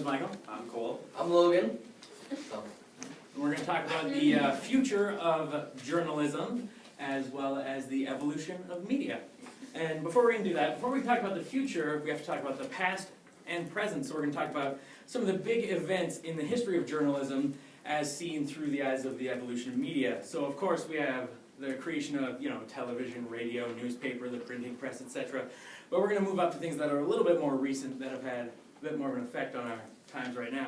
is Michael. I'm Cole. I'm Logan. We're going to talk about the future of journalism as well as the evolution of media. And before we're going to do that, before we talk about the future, we have to talk about the past and present. So we're going to talk about some of the big events in the history of journalism as seen through the eyes of the evolution of media. So of course we have the creation of, television, radio, newspaper, the printing press, etc. But we're going to move up to things that are a little bit more recent that have had a bit more of an effect on our times right now.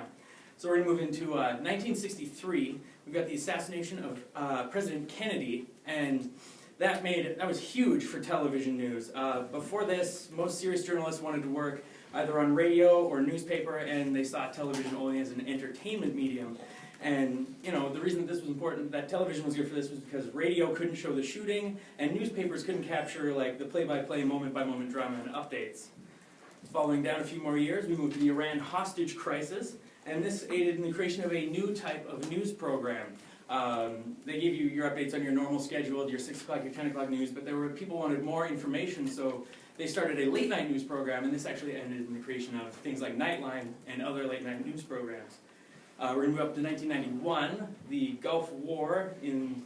So we're going to move into 1963. We've got the assassination of President Kennedy, and that was huge for television news. Before this, most serious journalists wanted to work either on radio or newspaper, and they saw television only as an entertainment medium. And, the reason that this was important, that television was good for this, was because radio couldn't show the shooting, and newspapers couldn't capture, the play-by-play, moment-by-moment drama and updates. Following down a few more years, we moved to the Iran hostage crisis, and this aided in the creation of a new type of news program. They gave you your updates on your normal schedule, your 6 o'clock, your 10 o'clock news, but people wanted more information, so they started a late-night news program, and this actually ended in the creation of things like Nightline and other late-night news programs. We're going to move up to 1991. The Gulf War in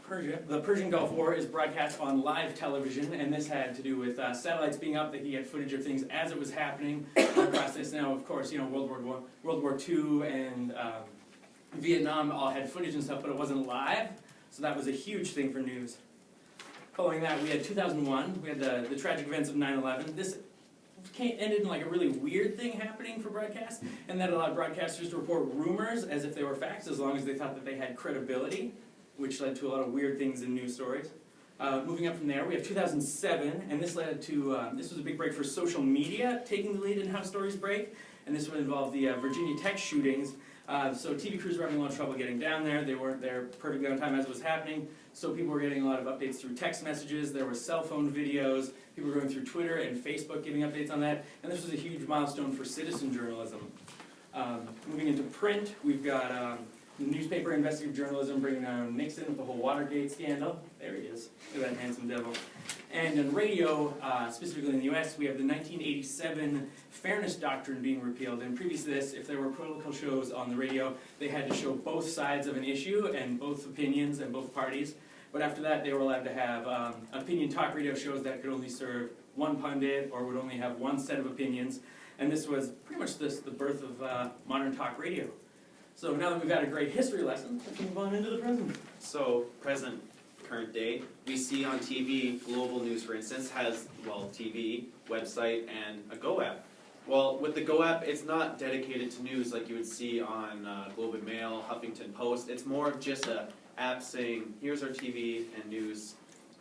Persia. The Persian Gulf War is broadcast on live television, and this had to do with satellites being up, that he had footage of things as it was happening across this. Now, of course, World War II and Vietnam all had footage and stuff, but it wasn't live, so that was a huge thing for news. Following that, we had 2001. We had the tragic events of 9/11. This ended in a really weird thing happening for broadcast, and that allowed broadcasters to report rumors as if they were facts, as long as they thought that they had credibility, which led to a lot of weird things in news stories. Moving up from there, we have 2007, and this led to, this was a big break for social media, taking the lead in how stories break, and this would involve the Virginia Tech shootings. So TV crews were having a lot of trouble getting down there. They weren't there perfectly on time as it was happening, so people were getting a lot of updates through text messages. There were cell phone videos. People were going through Twitter and Facebook giving updates on that, and this was a huge milestone for citizen journalism. Moving into print, we've got newspaper investigative journalism bringing down Nixon with the whole Watergate scandal. There he is. Look at that handsome devil. And in radio, specifically in the U.S., we have the 1987 Fairness Doctrine being repealed. And previous to this, if there were political shows on the radio, they had to show both sides of an issue and both opinions and both parties. But after that, they were allowed to have opinion talk radio shows that could only serve one pundit or would only have one set of opinions. And this was pretty much the birth of modern talk radio. So now that we've had a great history lesson, let's move on into the present. So, present, current day, we see on TV, Global News, for instance, has, TV, website, and a Go app. Well, with the Go app, it's not dedicated to news like you would see on Globe and Mail, Huffington Post. It's more of just an app saying, here's our TV and news.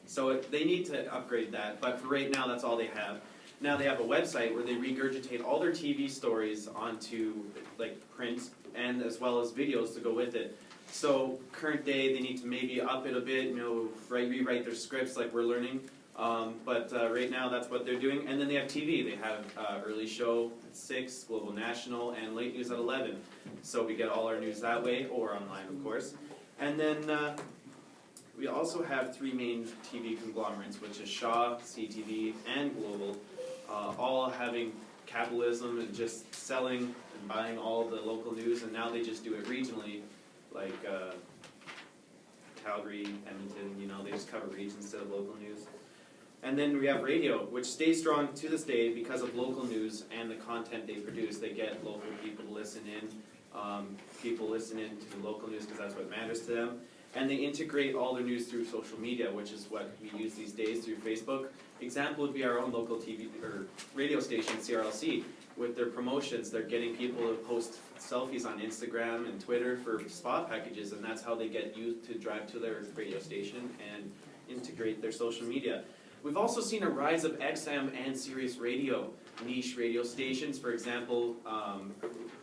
So they need to upgrade that, but for right now, that's all they have. Now they have a website where they regurgitate all their TV stories onto print and as well as videos to go with it. So current day, they need to maybe up it a bit, rewrite their scripts like we're learning. But right now, that's what they're doing. And then they have TV. They have early show at 6, Global National, and late news at 11. So we get all our news that way, or online, of course. And then we also have 3 main TV conglomerates, which is Shaw, CTV, and Global, all having capitalism and just selling and buying all the local news, and now they just do it regionally, like Calgary, Edmonton, they just cover regions instead of local news. And then we have radio, which stays strong to this day because of local news and the content they produce. They get local people to listen in. People listen in to local news because that's what matters to them. And they integrate all their news through social media, which is what we use these days through Facebook. Example would be our own local TV or radio station, CRLC. With their promotions, they're getting people to post selfies on Instagram and Twitter for spot packages, and that's how they get youth to drive to their radio station and integrate their social media. We've also seen a rise of XM and Sirius radio, niche radio stations, for example,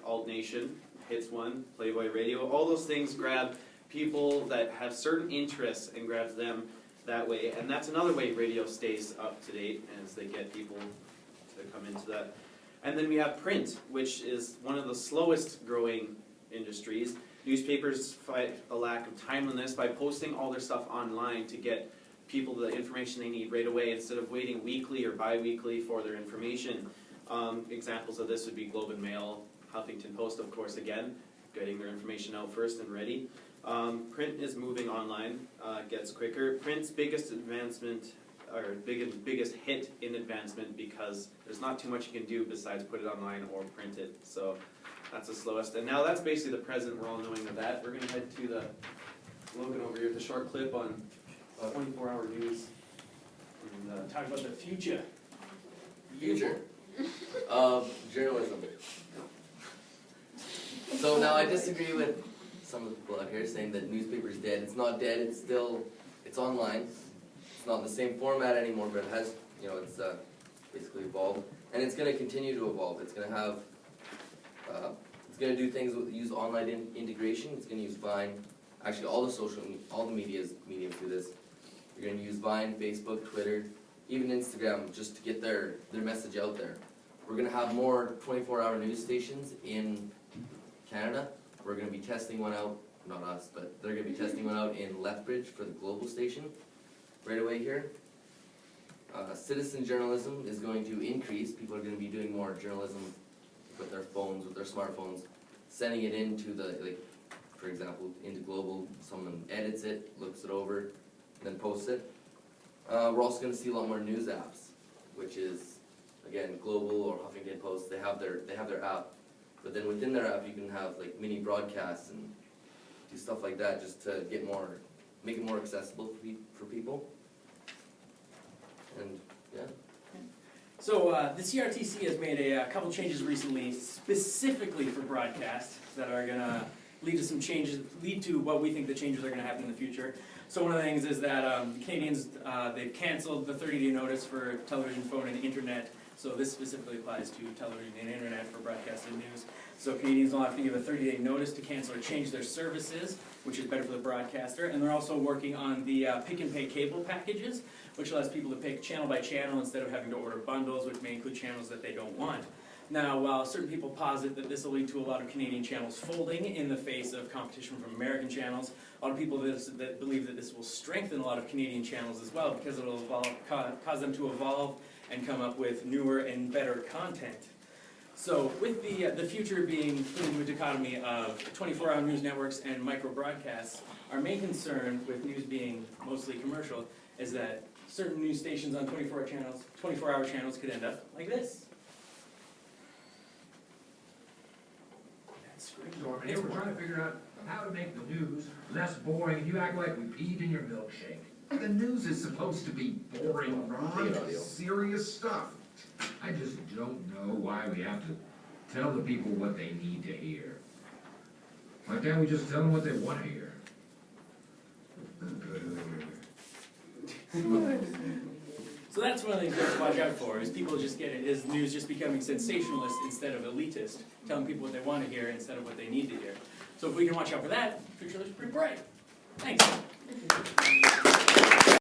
Alt Nation, Hits One, Playboy Radio. All those things grab people that have certain interests and grabs them that way, and that's another way radio stays up to date as they get people to come into that. And then we have print, which is one of the slowest growing industries. Newspapers fight a lack of timeliness by posting all their stuff online to get people the information they need right away instead of waiting weekly or bi-weekly for their information. Examples of this would be Globe and Mail, Huffington Post, of course, again, getting their information out first and ready. Print is moving online, gets quicker. Print's biggest advancement, or biggest hit in advancement, because there's not too much you can do besides put it online or print it. So that's the slowest. And now that's basically the present. We're all knowing of that. We're going to head to the Logan over here with a short clip on 24-hour news. And, Talk about the future. Future of journalism. So now I disagree with some of the people out here saying that newspaper is dead. It's not dead. It's online. It's not in the same format anymore, but it has, it's basically evolved, and it's going to continue to evolve. It's going to have, it's going to do things with use online integration. It's going to use Vine. Actually, all the mediums do this. You're going to use Vine, Facebook, Twitter, even Instagram, just to get their message out there. We're going to have more 24-hour news stations in Canada. We're going to be testing one out, not us, but they're going to be testing one out in Lethbridge for the global station right away here. Citizen journalism is going to increase. People are going to be doing more journalism with their phones, with their smartphones, sending it into for example, into global. Someone edits it, looks it over, then posts it. We're also going to see a lot more news apps, which is, again, Global or Huffington Post. They have their app, but then within their app you can have like mini broadcasts and do stuff like that, just to make it more accessible for people. And yeah. So the CRTC has made a couple changes recently, specifically for broadcast, that are going to lead to what we think the changes are going to happen in the future. So one of the things is that the Canadians, they've canceled the 30-day notice for television, phone, and internet. So this specifically applies to television and internet for broadcasted news. So Canadians don't have to give a 30-day notice to cancel or change their services, which is better for the broadcaster. And they're also working on the pick and pay cable packages, which allows people to pick channel by channel instead of having to order bundles, which may include channels that they don't want. Now, while certain people posit that this will lead to a lot of Canadian channels folding in the face of competition from American channels, a lot of people that believe that this will strengthen a lot of Canadian channels as well, because it will cause them to evolve and come up with newer and better content. So with the future being put into a dichotomy of 24-hour news networks and micro broadcasts, our main concern with news being mostly commercial is that certain news stations on 24-hour channels could end up like this. Norman, here we're trying to figure out how to make the news less boring, and you act like we peed in your milkshake. The news is supposed to be boring, Ron. Serious stuff. I just don't know why we have to tell the people what they need to hear. Why can't we just tell them what they want to hear? So that's one of the things we have to watch out for, is people just is news just becoming sensationalist instead of elitist, telling people what they want to hear instead of what they need to hear. So if we can watch out for that, the future looks pretty bright. Thanks.